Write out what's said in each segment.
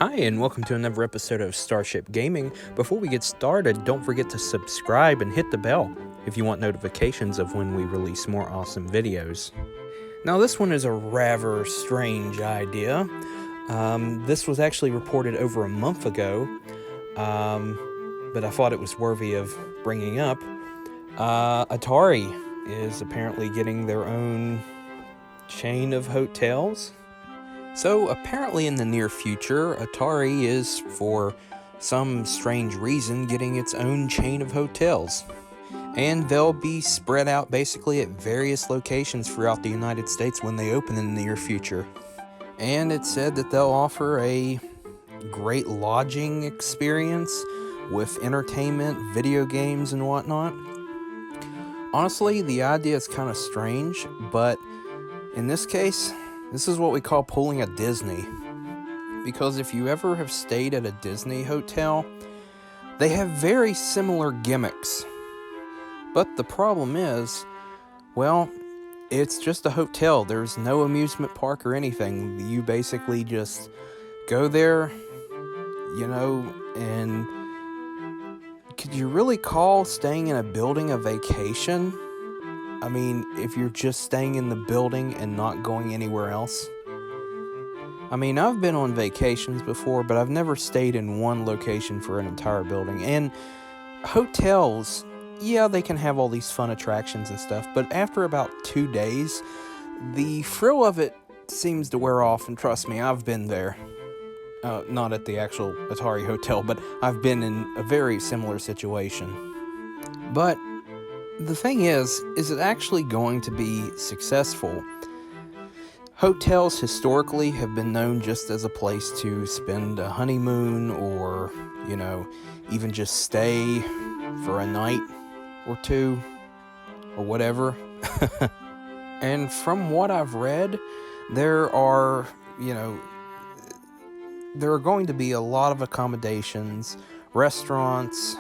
Hi, and welcome to another episode of Starship Gaming. Before we get started, don't forget to subscribe and hit the bell if you want notifications of when we release more awesome videos. Now, this one is a rather strange idea. This was actually reported over a month ago, but I thought it was worthy of bringing up. Atari is apparently getting their own chain of hotels. So apparently in the near future, Atari is, for some strange reason, getting its own chain of hotels. And they'll be spread out basically at various locations throughout the United States when they open in the near future. And it said that they'll offer a great lodging experience with entertainment, video games, and whatnot. Honestly, the idea is kind of strange, but in this case, this is what we call pulling a Disney. Because if you ever have stayed at a Disney hotel, they have very similar gimmicks. But the problem is, well, it's just a hotel. There's no amusement park or anything. You basically just go there, and could you really call staying in a building a vacation? I mean, if you're just staying in the building and not going anywhere else. I mean, I've been on vacations before, but I've never stayed in one location for an entire building. And hotels, yeah, they can have all these fun attractions and stuff, but after about 2 days, the thrill of it seems to wear off, and trust me, I've been there. Not at the actual Atari Hotel, but I've been in a very similar situation. But the thing is it actually going to be successful? Hotels historically have been known just as a place to spend a honeymoon or, even just stay for a night or two or whatever. And from what I've read, there are going to be a lot of accommodations, restaurants,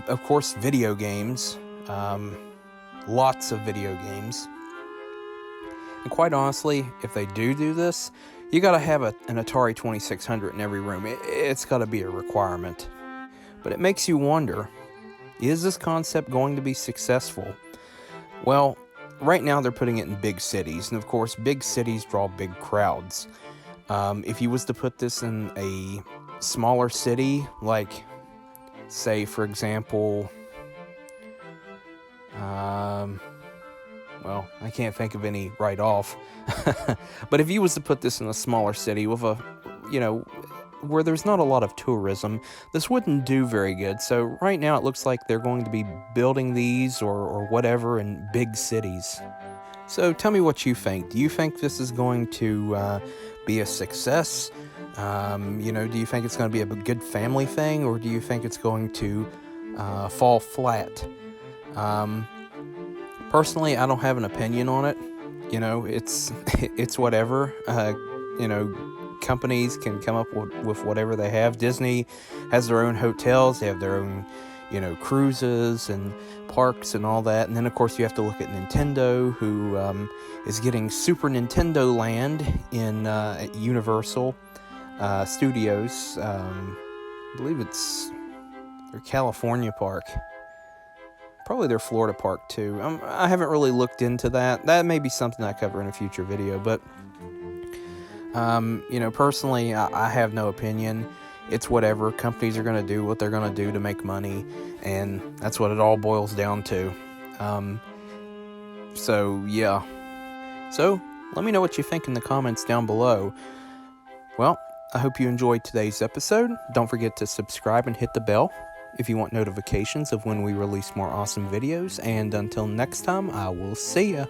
of course, video games, lots of video games. And quite honestly, if they do this, you gotta have an Atari 2600 in every room. It's gotta be a requirement. But it makes you wonder, is this concept going to be successful? Well, right now they're putting it in big cities, and of course, big cities draw big crowds. If you was to put this in a smaller city, like, say, for example, well, I can't think of any right off. But if you was to put this in a smaller city with where there's not a lot of tourism, this wouldn't do very good. So right now it looks like they're going to be building these or whatever in big cities. So tell me what you think. Do you think this is going to be a success? Do you think it's going to be a good family thing, or do you think it's going to fall flat? Personally, I don't have an opinion on it. It's whatever. Companies can come up with whatever they have. Disney has their own hotels. They have their own, cruises and parks and all that. And then, of course, you have to look at Nintendo, who is getting Super Nintendo Land at Universal Studios. I believe it's their California park. Probably their Florida park, too. I haven't really looked into that. That may be something I cover in a future video, but, personally, I have no opinion. It's whatever. Companies are going to do what they're going to do to make money, and that's what it all boils down to. So, yeah. So, let me know what you think in the comments down below. Well, I hope you enjoyed today's episode. Don't forget to subscribe and hit the bell if you want notifications of when we release more awesome videos. And until next time, I will see ya.